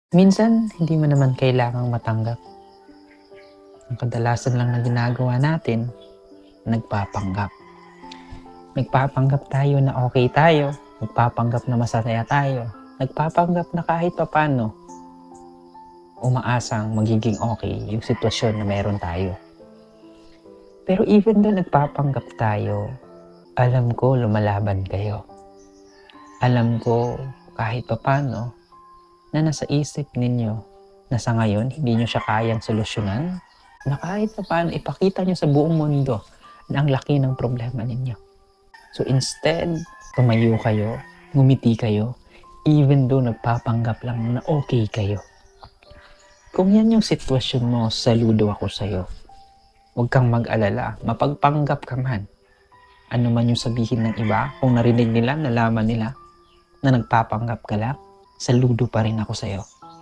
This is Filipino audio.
Minsan, hindi mo naman kailangang matanggap. Ang kadalasan lang na ginagawa natin, nagpapanggap. Nagpapanggap tayo na okay tayo, nagpapanggap na masaya tayo, nagpapanggap na kahit papano, umaasang magiging okay yung sitwasyon na meron tayo. Pero even though nagpapanggap tayo, alam ko lumalaban kayo. Alam ko kahit papano na nasa isip ninyo na sa ngayon hindi nyo siya kayang solusyonan, na kahit paano ipakita nyo sa buong mundo na ang laki ng problema ninyo. So instead, tumayo kayo, ngumiti kayo, even though nagpapanggap lang na okay kayo. Kung yan yung sitwasyon mo, saludo ako sa'yo. Huwag kang mag-alala, mapagpanggap ka man. Ano man yung sabihin ng iba, kung narinig nila, nalaman nila na nagpapanggap ka lang, saludo pa rin ako sa'yo.